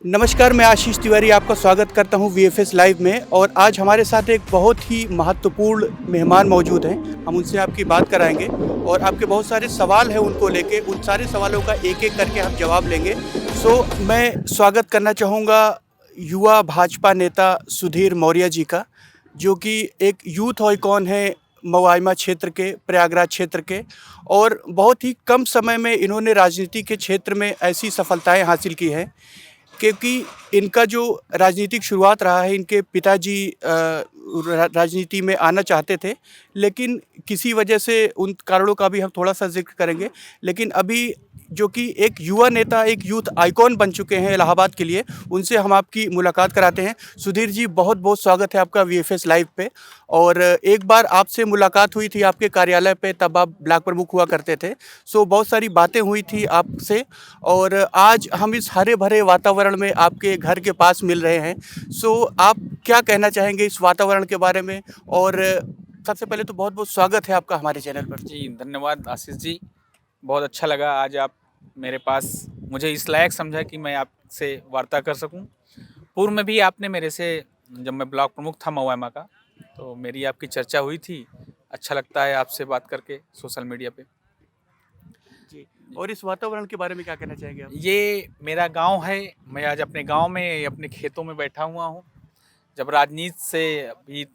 नमस्कार, मैं आशीष तिवारी आपका स्वागत करता हूं वीएफएस लाइव में। और आज हमारे साथ एक बहुत ही महत्वपूर्ण मेहमान मौजूद हैं। हम उनसे आपकी बात कराएंगे और आपके बहुत सारे सवाल हैं उनको लेके, उन सारे सवालों का एक-एक करके हम जवाब लेंगे। मैं स्वागत करना चाहूँगा युवा भाजपा नेता सुधीर मौर्य जी का, जो कि एक यूथ आइकॉन हैं मवाइमा क्षेत्र के, प्रयागराज क्षेत्र के। और बहुत ही कम समय में इन्होंने राजनीति के क्षेत्र में ऐसी सफलताएँ हासिल की हैं, क्योंकि इनका जो राजनीतिक शुरुआत रहा है, इनके पिताजी राजनीति में आना चाहते थे, लेकिन किसी वजह से उन कारणों का भी हम थोड़ा-सा ज़िक्र करेंगे। लेकिन अभी जो कि एक युवा नेता, एक यूथ आइकॉन बन चुके हैं इलाहाबाद के लिए, उनसे हम आपकी मुलाकात कराते हैं। सुधीर जी, बहुत-बहुत स्वागत है आपका वीएफएस लाइव पे। और एक बार आपसे मुलाकात हुई थी आपके कार्यालय पे, तब आप ब्लॉक प्रमुख हुआ करते थे। बहुत सारी बातें हुई थी आपसे और आज हम इस हरे-भरे वातावरण में आपके घर के पास मिल रहे हैं। आप क्या कहना चाहेंगे इस वातावरण के बारे में? और सबसे पहले तो बहुत-बहुत स्वागत है आपका हमारे चैनल पर। जी, धन्यवाद आशीष जी। बहुत अच्छा लगा आज आप मेरे पास मुझे इस लायक समझा कि मैं आपसे वार्ता कर सकूं। पूर्व में भी आपने मेरे से, जब मैं ब्लॉक प्रमुख था मवाइमा का, तो मेरी आपकी चर्चा हुई थी। अच्छा लगता है आपसे बात करके सोशल मीडिया पे। जी, और इस वातावरण के बारे में क्या कहना चाहेंगे आप? ये मेरा गांव है। मैं आज अपने गांव में, अपने खेतों में बैठा हुआ हूं। जब राजनीति से अभी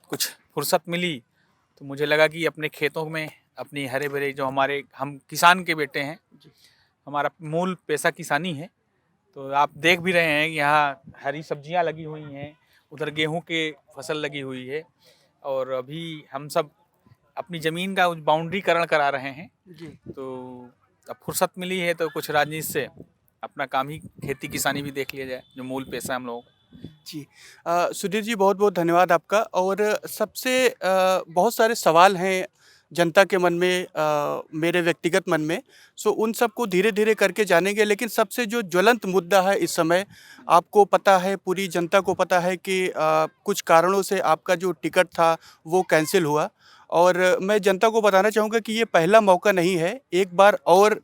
कुछ फुर्सत मिली तो मुझे लगा कि अपने खेतों में, अपनी हरे भरे, जो हम किसान के बेटे हैं, जी। हमारा मूल पेशा किसानी है। तो आप देख भी रहे हैं कि यहाँ हरी सब्जियां लगी हुई हैं, उधर गेहूं के फसल लगी हुई है। और अभी हम सब अपनी ज़मीन का बाउंड्रीकरण करा रहे हैं। जी। तो अब फुर्सत मिली है तो कुछ राजनीति से अपना काम ही खेती किसानी भी देख लिया जाए, जो मूल पेशा है हम लोगों का। जी। सुधीर जी, बहुत-बहुत धन्यवाद आपका। और सबसे बहुत सारे सवाल हैं जनता के मन में, मेरे व्यक्तिगत मन में। उन सबको धीरे-धीरे करके जानेंगे, लेकिन सबसे जो ज्वलंत मुद्दा है इस समय, आपको पता है, पूरी जनता को पता है कि कुछ कारणों से आपका जो टिकट था वो कैंसल हुआ। और मैं जनता को बताना चाहूँगा कि ये पहला मौका नहीं है। एक बार और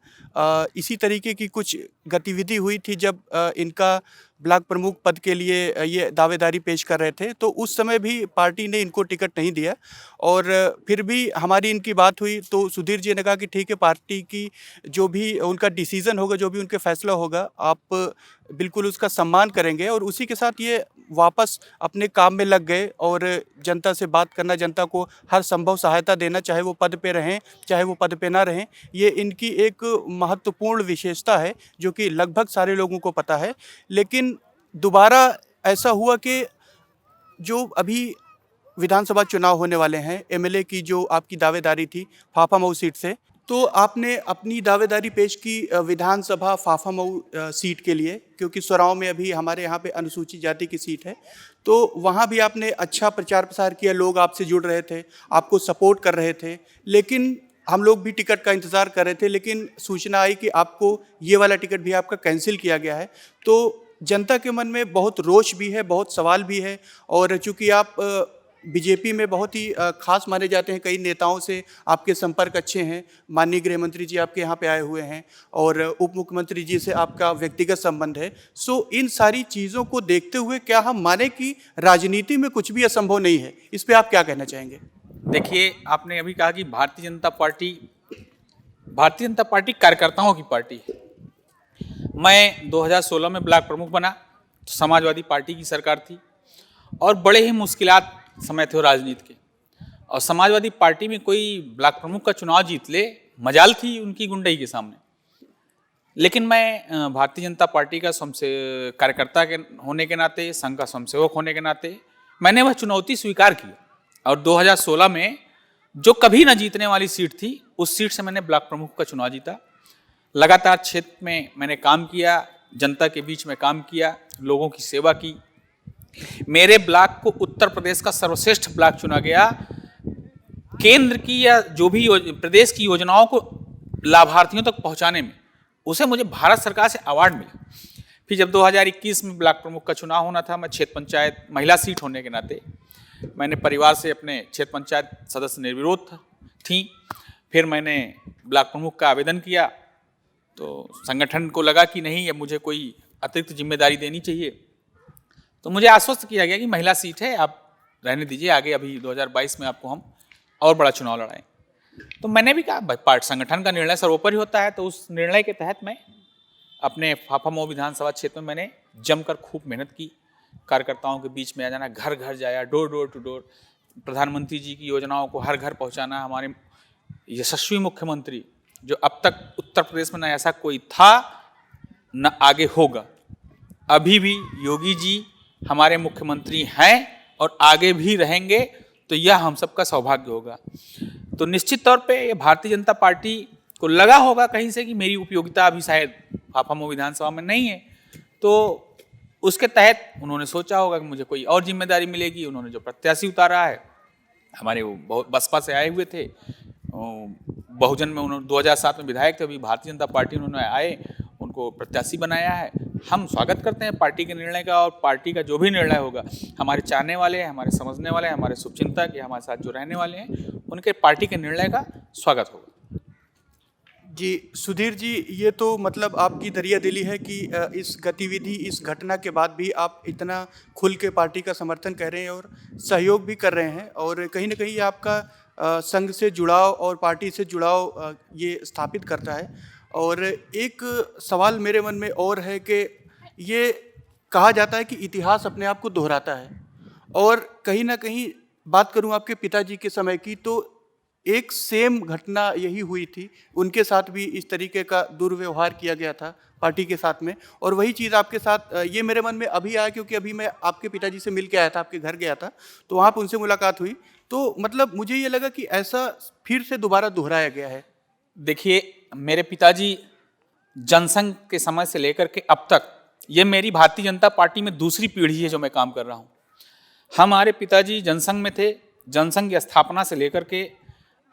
इसी तरीके की कुछ गतिविधि हुई थी जब इनका ब्लॉक प्रमुख पद के लिए ये दावेदारी पेश कर रहे थे, तो उस समय भी पार्टी ने इनको टिकट नहीं दिया। और फिर भी हमारी इनकी बात हुई तो सुधीर जी ने कहा कि ठीक है, पार्टी की जो भी उनका डिसीज़न होगा, जो भी उनके फैसला होगा, आप बिल्कुल उसका सम्मान करेंगे। और उसी के साथ ये वापस अपने काम में लग गए और जनता से बात करना, जनता को हर संभव सहायता देना, चाहे वो पद पे रहें, चाहे वो पद पे ना रहें। ये इनकी एक महत्वपूर्ण विशेषता है, जो कि लगभग सारे लोगों को पता है। लेकिन दोबारा ऐसा हुआ कि जो अभी विधानसभा चुनाव होने वाले हैं, एमएलए की जो आपकी दावेदारी थी फाफामऊ सीट से, तो आपने अपनी दावेदारी पेश की विधानसभा फाफामऊ सीट के लिए, क्योंकि सोराव में अभी हमारे यहाँ पे अनुसूचित जाति की सीट है। तो वहाँ भी आपने अच्छा प्रचार प्रसार किया, लोग आपसे जुड़ रहे थे, आपको सपोर्ट कर रहे थे। लेकिन हम लोग भी टिकट का इंतज़ार कर रहे थे, लेकिन सूचना आई कि आपको ये वाला टिकट भी आपका कैंसिल किया गया है। तो जनता के मन में बहुत रोष भी है, बहुत सवाल भी है। और चूँकि आप बीजेपी में बहुत ही खास माने जाते हैं, कई नेताओं से आपके संपर्क अच्छे हैं। माननीय गृह मंत्री जी आपके यहाँ पे आए हुए हैं और उप मुख्यमंत्री जी से आपका व्यक्तिगत संबंध है। इन सारी चीज़ों को देखते हुए क्या हम माने कि राजनीति में कुछ भी असंभव नहीं है? इस पे आप क्या कहना चाहेंगे? देखिए, आपने अभी कहा कि भारतीय जनता पार्टी कार्यकर्ताओं की पार्टी है। मैं 2016 में ब्लॉक प्रमुख बना तो समाजवादी पार्टी की सरकार थी और बड़े ही मुश्किलात समय थे राजनीति के। और समाजवादी पार्टी में कोई ब्लॉक प्रमुख का चुनाव जीत ले, मजाल थी उनकी गुंडई के सामने। लेकिन मैं भारतीय जनता पार्टी का कार्यकर्ता के होने के नाते, संघ का स्वयंसेवक होने के नाते, मैंने वह चुनौती स्वीकार की। और 2016 में जो कभी न जीतने वाली सीट थी, उस सीट से मैंने ब्लॉक प्रमुख का चुनाव जीता। लगातार क्षेत्र में मैंने काम किया, जनता के बीच में काम किया, लोगों की सेवा की। मेरे ब्लॉक को उत्तर प्रदेश का सर्वश्रेष्ठ ब्लॉक चुना गया। केंद्र की या जो भी प्रदेश की योजनाओं को लाभार्थियों तक पहुंचाने में उसे मुझे भारत सरकार से अवार्ड मिला। फिर जब 2021 में ब्लॉक प्रमुख का चुनाव होना था, मैं क्षेत्र पंचायत महिला सीट होने के नाते मैंने परिवार से अपने क्षेत्र पंचायत सदस्य निर्विरोध थी। फिर मैंने ब्लॉक प्रमुख का आवेदन किया तो संगठन को लगा कि नहीं, अब मुझे कोई अतिरिक्त जिम्मेदारी देनी चाहिए। तो मुझे आश्वस्त किया गया कि महिला सीट है, आप रहने दीजिए, आगे अभी 2022 में आपको हम और बड़ा चुनाव लड़ाएं। तो मैंने भी कहा भाई पार्टी संगठन का निर्णय सर्वोपरि होता है, तो उस निर्णय के तहत मैं अपने फाफा विधानसभा क्षेत्र में मैंने जमकर खूब मेहनत की, कार्यकर्ताओं के बीच में आ जाना, घर घर जाया, डोर टू डोर, प्रधानमंत्री जी की योजनाओं को हर घर पहुंचाना। हमारे यशस्वी मुख्यमंत्री जो अब तक उत्तर प्रदेश में न ऐसा कोई था न आगे होगा, अभी भी योगी जी हमारे मुख्यमंत्री हैं और आगे भी रहेंगे, तो यह हम सबका सौभाग्य होगा। तो निश्चित तौर पे ये भारतीय जनता पार्टी को लगा होगा कहीं से कि मेरी उपयोगिता अभी शायद फाफामऊ विधानसभा में नहीं है, तो उसके तहत उन्होंने सोचा होगा कि मुझे कोई और जिम्मेदारी मिलेगी। उन्होंने जो प्रत्याशी उतारा है, हमारे वो बहुत बसपा से आए हुए थे, बहुजन में उन्होंने 2007 में विधायक थे, अभी भारतीय जनता पार्टी उन्होंने आए, उनको प्रत्याशी बनाया है। हम स्वागत करते हैं पार्टी के निर्णय का, और पार्टी का जो भी निर्णय होगा, हमारे चाहने वाले हैं, हमारे समझने वाले हैं, हमारे शुभचिंतक या हमारे साथ जो रहने वाले हैं, उनके पार्टी के निर्णय का स्वागत होगा। जी सुधीर जी, ये तो मतलब आपकी दरिया दिली है कि इस गतिविधि, इस घटना के बाद भी आप इतना खुल के पार्टी का समर्थन कर रहे हैं और सहयोग भी कर रहे हैं, और कहीं ना कहीं आपका संघ से जुड़ाव और पार्टी से जुड़ाव ये स्थापित करता है। और एक सवाल मेरे मन में और है कि ये कहा जाता है कि इतिहास अपने आप को दोहराता है, और कहीं ना कहीं बात करूं आपके पिताजी के समय की, तो एक सेम घटना यही हुई थी, उनके साथ भी इस तरीके का दुर्व्यवहार किया गया था पार्टी के साथ में, और वही चीज़ आपके साथ ये मेरे मन में अभी आया क्योंकि अभी मैं आपके पिताजी से मिल के आया था, आपके घर गया था, तो वहाँ पर उनसे मुलाकात हुई, तो मतलब मुझे ये लगा कि ऐसा फिर से दोबारा दोहराया गया है। देखिए, मेरे पिताजी जनसंघ के समय से लेकर के अब तक, ये मेरी भारतीय जनता पार्टी में दूसरी पीढ़ी है जो मैं काम कर रहा हूँ। हमारे पिताजी जनसंघ में थे, जनसंघ की स्थापना से लेकर के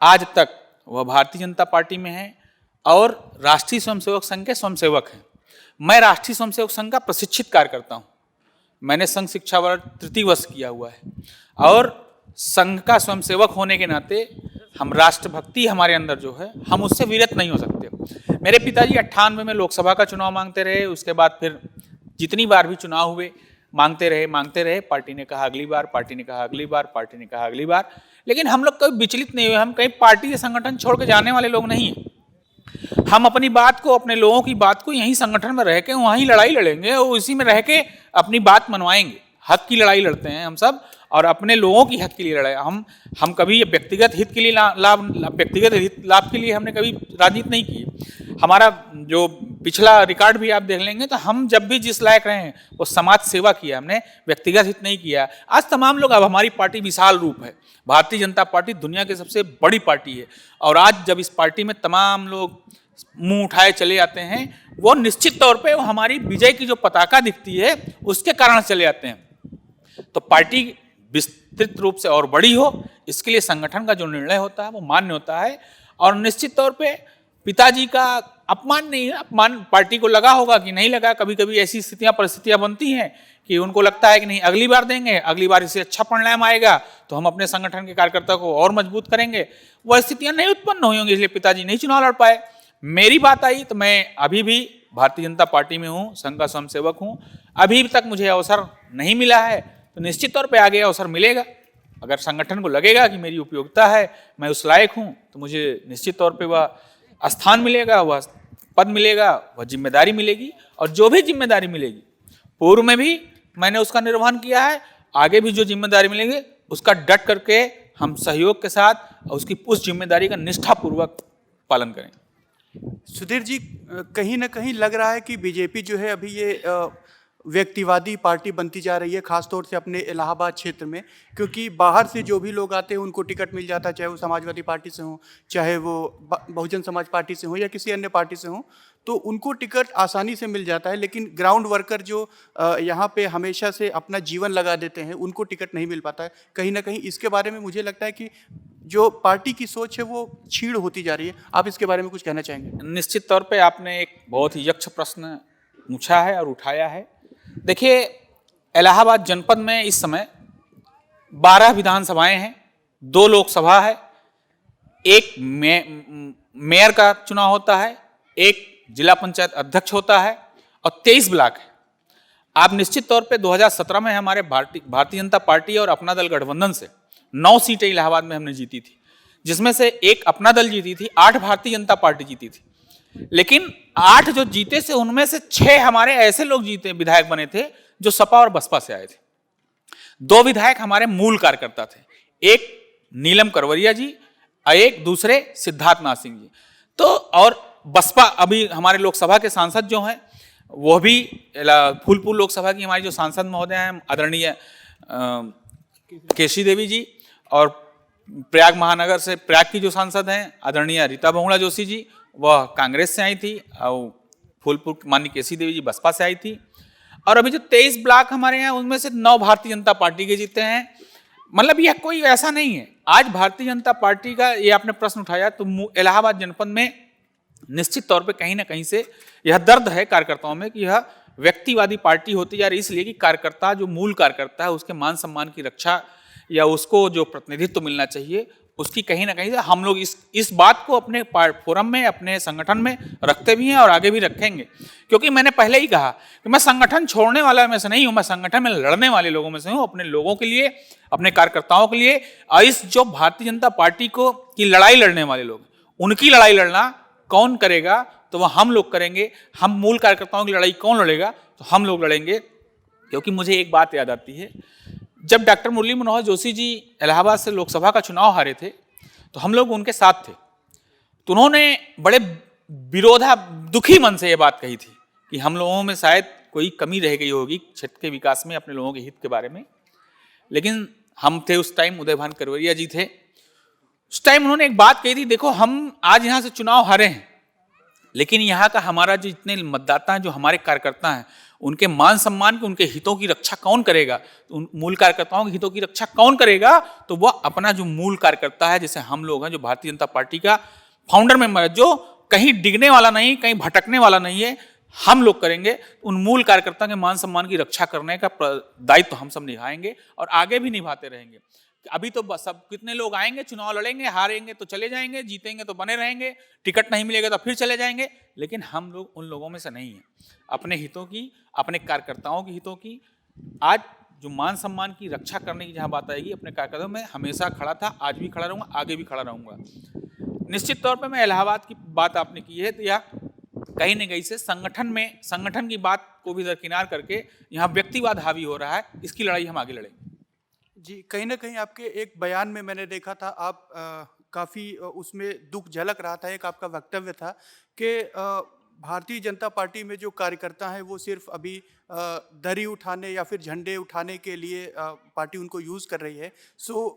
आज तक वह भारतीय जनता पार्टी में है और राष्ट्रीय स्वयंसेवक संघ के स्वयंसेवक हैं। मैं राष्ट्रीय स्वयंसेवक संघ का प्रशिक्षित कार्यकर्ता हूँ। मैंने संघ शिक्षा वर्ग तृतीय वर्ष किया हुआ है, और संघ का स्वयंसेवक होने के नाते हम राष्ट्रभक्ति हमारे अंदर जो है, हम उससे विरत नहीं हो सकते। मेरे पिताजी 98 में लोकसभा का चुनाव मांगते रहे, उसके बाद फिर जितनी बार भी चुनाव हुए मांगते रहे। पार्टी ने कहा अगली बार, पार्टी ने कहा अगली बार, पार्टी ने कहा अगली बार, लेकिन हम लोग कभी विचलित नहीं हुए। हम कहीं पार्टी या संगठन छोड़ के जाने वाले लोग नहीं हैं। हम अपनी बात को, अपने लोगों की बात को यहीं संगठन में रह के वहीं लड़ाई लड़ेंगे और इसी में रह के अपनी बात मनवाएंगे। हक की लड़ाई लड़ते हैं हम सब, और अपने लोगों की हक के लिए लड़ाई। हम कभी ये व्यक्तिगत हित के लिए व्यक्तिगत लाभ के लिए हमने कभी राजनीति नहीं की। हमारा जो पिछला रिकॉर्ड भी आप देख लेंगे, तो हम जब भी जिस लायक रहे हैं वो समाज सेवा किया, हमने व्यक्तिगत हित नहीं किया। आज तमाम लोग, अब हमारी पार्टी विशाल रूप है, भारतीय जनता पार्टी दुनिया की सबसे बड़ी पार्टी है, और आज जब इस पार्टी में तमाम लोग मुंह उठाए चले आते हैं, वो निश्चित तौर पे वो हमारी विजय की जो पताका दिखती है उसके कारण चले आते हैं। तो पार्टी विस्तृत रूप से और बड़ी हो, इसके लिए संगठन का जो निर्णय होता है वो मान्य होता है। और निश्चित तौर पे पिताजी का अपमान नहीं है, अपमान पार्टी को लगा होगा कि नहीं लगा। कभी कभी ऐसी परिस्थितियां बनती हैं कि उनको लगता है कि नहीं, अगली बार देंगे, अगली बार इससे अच्छा परिणाम आएगा तो हम अपने संगठन के कार्यकर्ता को और मजबूत करेंगे। वह स्थितियां नहीं उत्पन्न हुई होंगी, इसलिए पिताजी नहीं चुनाव लड़ पाए। मेरी बात आई तो मैं अभी भी भारतीय जनता पार्टी में हूँ, संघ का स्वयंसेवक हूँ। अभी तक मुझे अवसर नहीं मिला है, तो निश्चित तौर पे आगे अवसर मिलेगा। अगर संगठन को लगेगा कि मेरी उपयोगिता है, मैं उस लायक हूँ, तो मुझे निश्चित तौर पे वह स्थान मिलेगा, वह पद मिलेगा, वह जिम्मेदारी मिलेगी। और जो भी जिम्मेदारी मिलेगी, पूर्व में भी मैंने उसका निर्वहन किया है, आगे भी जो जिम्मेदारी मिलेगी उसका डट करके हम सहयोग के साथ उसकी उस जिम्मेदारी का निष्ठापूर्वक पालन करें। सुधीर जी, कहीं ना कहीं लग रहा है कि बीजेपी जो है अभी ये व्यक्तिवादी पार्टी बनती जा रही है, खासतौर से अपने इलाहाबाद क्षेत्र में, क्योंकि बाहर से जो भी लोग आते हैं उनको टिकट मिल जाता है, चाहे वो समाजवादी पार्टी से हो, चाहे वो बहुजन समाज पार्टी से हो या किसी अन्य पार्टी से हो, तो उनको टिकट आसानी से मिल जाता है। लेकिन ग्राउंड वर्कर जो यहाँ पे हमेशा से अपना जीवन लगा देते हैं, उनको टिकट नहीं मिल पाता है। कहीं ना कहीं इसके बारे में मुझे लगता है कि जो पार्टी की सोच है वो छीड़ होती जा रही है। आप इसके बारे में कुछ कहना चाहेंगे? निश्चित तौर पे आपने एक बहुत ही यक्ष प्रश्न पूछा है और उठाया है। देखिए, इलाहाबाद जनपद में इस समय 12 विधानसभाएं हैं, 2 लोकसभा है, एक मेयर का चुनाव होता है, एक जिला पंचायत अध्यक्ष होता है, और 23 ब्लॉक है। आप निश्चित तौर पे 2017 में हमारे भारतीय जनता पार्टी और अपना दल गठबंधन से 9 सीटें इलाहाबाद में हमने जीती थी, जिसमें से एक अपना दल जीती थी, 8 भारतीय जनता पार्टी जीती थी। लेकिन 8 जो जीते से उनमें से 6 हमारे ऐसे लोग जीते, विधायक बने थे जो सपा और बसपा से आए थे। 2 विधायक हमारे मूल कार्यकर्ता थे, एक नीलम करवरिया जी और एक दूसरे सिद्धार्थ नाथ सिंह जी। तो और बसपा अभी हमारे लोकसभा के सांसद जो हैं वो भी फूलपुर लोकसभा की हमारी जो सांसद महोदय हैं आदरणीय केशी देवी जी, और प्रयाग महानगर से प्रयाग की जो सांसद हैं आदरणीय रीता बहुगुणा जोशी जी, वह कांग्रेस से आई थी, और फूलपुर माननीय केशी देवी जी बसपा से आई थी। और अभी जो 23 ब्लॉक हमारे यहाँ उनमें से 9 भारतीय जनता पार्टी के जीते हैं। मतलब यह कोई ऐसा नहीं है। आज भारतीय जनता पार्टी का ये आपने प्रश्न उठाया तो इलाहाबाद जनपद में निश्चित तौर पे कहीं ना कहीं से यह दर्द है कार्यकर्ताओं में कि यह व्यक्तिवादी पार्टी होती जा रही, इसलिए कि कार्यकर्ता जो मूल कार्यकर्ता है उसके मान सम्मान की रक्षा या उसको जो प्रतिनिधित्व मिलना चाहिए उसकी कहीं ना कहीं से हम लोग इस बात को अपने फोरम में, अपने संगठन में रखते भी हैं और आगे भी रखेंगे। क्योंकि मैंने पहले ही कहा कि मैं संगठन छोड़ने वाला में से नहीं हूं, मैं संगठन में लड़ने वाले लोगों में से हूं, अपने लोगों के लिए, अपने कार्यकर्ताओं के लिए। और इस जो भारतीय जनता पार्टी को की लड़ाई लड़ने वाले लोग, उनकी लड़ाई लड़ना कौन करेगा? तो वह हम लोग करेंगे। हम मूल कार्यकर्ताओं की लड़ाई कौन लड़ेगा? तो हम लोग लड़ेंगे। क्योंकि मुझे एक बात याद आती है, जब डॉक्टर मुरली मनोहर जोशी जी इलाहाबाद से लोकसभा का चुनाव हारे थे तो हम लोग उनके साथ थे। तो उन्होंने बड़े दुखी मन से यह बात कही थी कि हम लोगों में शायद कोई कमी रह गई होगी क्षेत्र के विकास में, अपने लोगों के हित के बारे में। लेकिन हम थे उस टाइम, उदयभान करवरिया जी थे। उस टाइम उन्होंने एक बात कही थी, देखो हम आज यहाँ से चुनाव हारे हैं, लेकिन यहाँ का हमारा जो जितने मतदाता हैं, जो हमारे कार्यकर्ता हैं, उनके मान सम्मान के, उनके हितों की रक्षा कौन करेगा? उन मूल कार्यकर्ताओं के हितों की रक्षा कौन करेगा? तो वह अपना जो मूल कार्यकर्ता है, जैसे हम लोग हैं, जो भारतीय जनता पार्टी का फाउंडर मेंबर है, जो कहीं डिगने वाला नहीं, कहीं भटकने वाला नहीं है, हम लोग करेंगे। उन मूल कार्यकर्ता के मान सम्मान की रक्षा करने का दायित्व तो हम सब निभाएंगे और आगे भी निभाते रहेंगे। अभी तो सब कितने लोग आएंगे, चुनाव लड़ेंगे, हारेंगे तो चले जाएंगे, जीतेंगे तो बने रहेंगे, टिकट नहीं मिलेगा तो फिर चले जाएंगे। लेकिन हम लोग उन लोगों में से नहीं हैं। अपने हितों की, अपने कार्यकर्ताओं के हितों की, आज जो मान सम्मान की रक्षा करने की जहां बात आएगी, अपने कार्यकर्ताओं में हमेशा खड़ा था, आज भी खड़ा रहूंगा, आगे भी खड़ा रहूंगा। निश्चित तौर पर मैं इलाहाबाद की बात आपने की है, तो यह कहीं न कहीं से संगठन की बात को भी दरकिनार करके यहाँ व्यक्तिवाद हावी हो रहा है। इसकी लड़ाई हम आगे लड़ेंगे। जी, कहीं न कहीं आपके एक बयान में मैंने देखा था, आप काफ़ी उसमें दुःख झलक रहा था। एक आपका वक्तव्य था कि भारतीय जनता पार्टी में जो कार्यकर्ता हैं वो सिर्फ़ अभी दरी उठाने या फिर झंडे उठाने के लिए पार्टी उनको यूज़ कर रही है।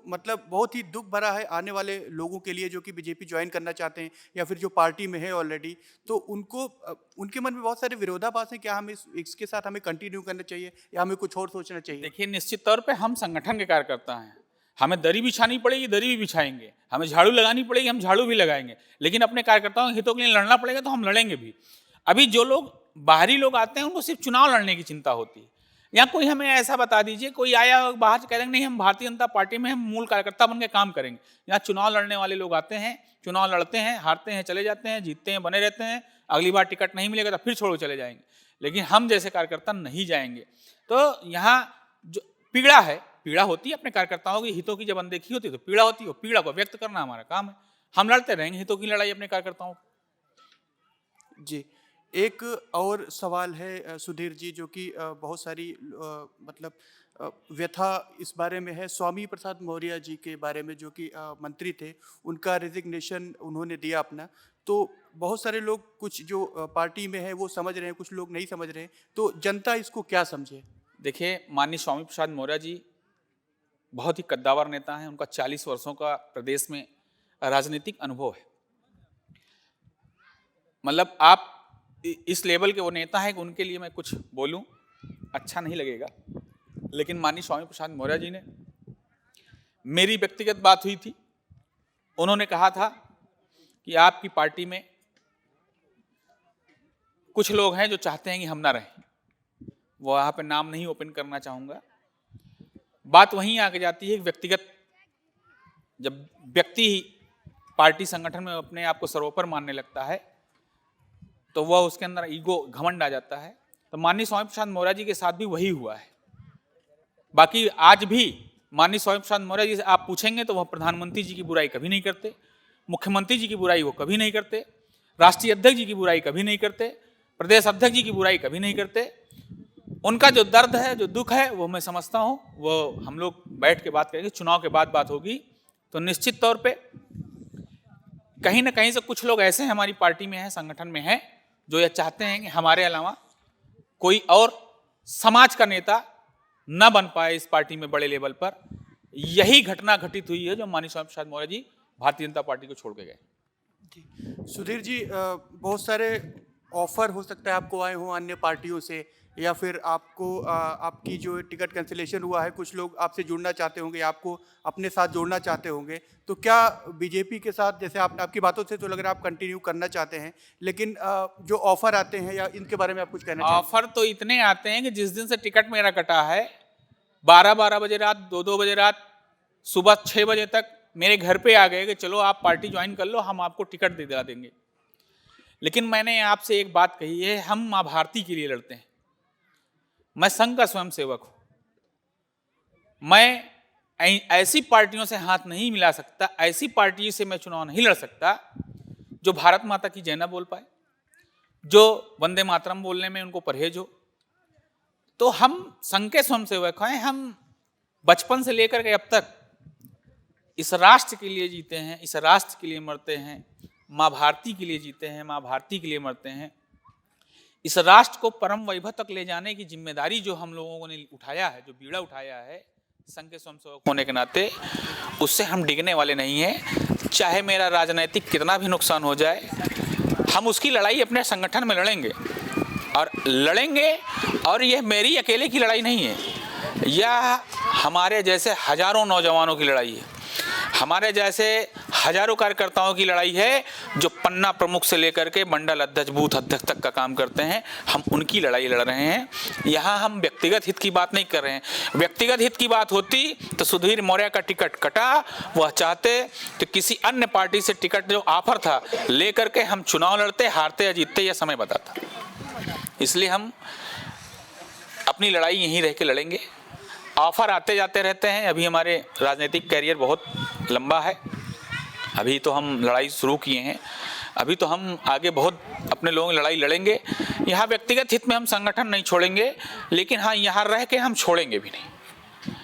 मतलब बहुत ही दुःख भरा है आने वाले लोगों के लिए जो कि बीजेपी जॉइन करना चाहते हैं या फिर जो पार्टी में है ऑलरेडी। तो उनको उनके मन में बहुत सारे विरोधाभास हैं। क्या हमें इसके साथ हमें कंटिन्यू करना चाहिए या हमें कुछ और सोचना चाहिए? देखिए, निश्चित तौर पे हम संगठन के कार्यकर्ता हैं। हमें दरी बिछानी पड़ेगी, दरी भी बिछाएंगे। हमें झाड़ू लगानी पड़ेगी, हम झाड़ू भी लगाएंगे। लेकिन अपने कार्यकर्ताओं के हितों के लिए लड़ना पड़ेगा तो हम लड़ेंगे भी। अभी जो लोग बाहरी लोग आते हैं उनको सिर्फ चुनाव लड़ने की चिंता होती है। या कोई हमें ऐसा बता दीजिए, कोई आया बाहर से कह देंगे नहीं हम भारतीय जनता पार्टी में हम मूल कार्यकर्ता बन के काम करेंगे। यहाँ चुनाव लड़ने वाले लोग आते हैं, चुनाव लड़ते हैं, हारते हैं, चले जाते हैं, जीतते हैं, बने रहते हैं। अगली बार टिकट नहीं मिलेगा तो फिर छोड़ चले जाएंगे। लेकिन हम जैसे कार्यकर्ता नहीं जाएंगे। तो यहाँ जो पीड़ा होती है अपने कार्यकर्ताओं के हितों की, जब अनदेखी होती है तो पीड़ा होती है। पीड़ा को व्यक्त करना हमारा काम है। हम लड़ते रहेंगे हितों की लड़ाई अपने कार्यकर्ताओं की। जी, एक और सवाल है सुधीर जी, जो कि बहुत सारी मतलब व्यथा इस बारे में है। स्वामी प्रसाद मौर्य जी के बारे में, जो कि मंत्री थे, उनका रेजिग्नेशन उन्होंने दिया अपना। तो बहुत सारे लोग, कुछ जो पार्टी में है वो समझ रहे हैं, कुछ लोग नहीं समझ रहे हैं। तो जनता इसको क्या समझे? देखिए, माननीय स्वामी प्रसाद मौर्य जी बहुत ही कद्दावर नेता हैं। उनका 40 वर्षों का प्रदेश में राजनीतिक अनुभव है। मतलब आप इस लेवल के वो नेता हैं कि उनके लिए मैं कुछ बोलूं अच्छा नहीं लगेगा। लेकिन माननीय स्वामी प्रसाद मौर्य जी ने, मेरी व्यक्तिगत बात हुई थी, उन्होंने कहा था कि आपकी पार्टी में कुछ लोग हैं जो चाहते हैं कि हम ना रहें। वो यहाँ पे नाम नहीं ओपन करना चाहूँगा। बात वहीं आके जाती है कि व्यक्तिगत, जब व्यक्ति पार्टी संगठन में अपने आप को सर्वोपर मानने लगता है तो वह उसके अंदर ईगो, घमंड आ जाता है। तो माननीय स्वामी प्रसाद मौर्य जी के साथ भी वही हुआ है। बाकी आज भी माननीय स्वामी प्रसाद मौर्य जी से आप पूछेंगे तो वह प्रधानमंत्री जी की बुराई कभी नहीं करते, मुख्यमंत्री जी की बुराई वो कभी नहीं करते, राष्ट्रीय अध्यक्ष जी की बुराई कभी नहीं करते, प्रदेश अध्यक्ष जी की बुराई कभी नहीं करते। उनका जो दर्द है, जो दुख है, वो मैं समझता हूँ। वो हम लोग बैठ के बात करेंगे, चुनाव के बाद बात होगी। तो निश्चित तौर पे कहीं ना कहीं से कुछ लोग ऐसे हमारी पार्टी में हैं, संगठन में हैं, जो यह चाहते हैं कि हमारे अलावा कोई और समाज का नेता न बन पाए इस पार्टी में बड़े लेवल पर। यही घटना घटित हुई है जो माननीय स्वामी प्रसाद मौर्य जी भारतीय जनता पार्टी को छोड़ के गए। जी। सुधीर जी, बहुत सारे ऑफर हो सकता है आपको आए हों अन्य पार्टियों से, या फिर आपको आपकी जो टिकट कैंसिलेशन हुआ है, कुछ लोग आपसे जुड़ना चाहते होंगे, आपको अपने साथ जोड़ना चाहते होंगे। तो क्या बीजेपी के साथ, जैसे आप आपकी बातों से तो लग रहा है आप कंटिन्यू करना चाहते हैं, लेकिन जो ऑफर आते हैं या इनके बारे में आप कुछ कहना चाहेंगे? ऑफर तो इतने आते हैं कि जिस दिन से टिकट मेरा कटा है 12-12 बजे रात, 2-2 बजे रात, सुबह 6 बजे तक मेरे घर पे आ गए कि चलो आप पार्टी ज्वाइन कर लो, हम आपको टिकट दिला देंगे। लेकिन मैंने आपसे एक बात कही है, हम मां भारती के लिए लड़ते हैं। मैं संघ का स्वयंसेवक हूं। मैं ऐसी पार्टियों से हाथ नहीं मिला सकता, ऐसी पार्टी से मैं चुनाव नहीं लड़ सकता जो भारत माता की जय न बोल पाए, जो वंदे मातरम बोलने में उनको परहेज हो। तो हम संघ के स्वयंसेवक हैं। हम बचपन से लेकर के अब तक इस राष्ट्र के लिए जीते हैं, इस राष्ट्र के लिए मरते हैं, माँ भारती के लिए जीते हैं, माँ भारती के लिए मरते हैं। इस राष्ट्र को परम वैभव तक ले जाने की जिम्मेदारी जो हम लोगों ने उठाया है, जो बीड़ा उठाया है संघ के स्वयंसेवक होने के नाते, उससे हम डिगने वाले नहीं हैं। चाहे मेरा राजनीतिक कितना भी नुकसान हो जाए, हम उसकी लड़ाई अपने संगठन में लड़ेंगे और लड़ेंगे। और यह मेरी अकेले की लड़ाई नहीं है, यह हमारे जैसे हजारों नौजवानों की लड़ाई है, हमारे जैसे हजारों कार्यकर्ताओं की लड़ाई है जो पन्ना प्रमुख से लेकर के मंडल अध्यक्ष, बूथ अध्यक्ष तक का काम करते हैं। हम उनकी लड़ाई लड़ रहे हैं। यहाँ हम व्यक्तिगत हित की बात नहीं कर रहे हैं। व्यक्तिगत हित की बात होती तो सुधीर मौर्य का टिकट कटा, वह चाहते तो किसी अन्य पार्टी से टिकट जो ऑफर था लेकर के हम चुनाव लड़ते, हारते या जीतते यह समय बताता। इसलिए हम अपनी लड़ाई यहीं रह के लड़ेंगे। ऑफर आते जाते रहते हैं। अभी हमारे राजनीतिक कैरियर बहुत लंबा है, अभी तो हम लड़ाई शुरू किए हैं, अभी तो हम आगे बहुत अपने लोगों की लड़ाई लड़ेंगे। यहाँ व्यक्तिगत हित में हम संगठन नहीं छोड़ेंगे, लेकिन हाँ यहाँ रह के हम छोड़ेंगे भी नहीं।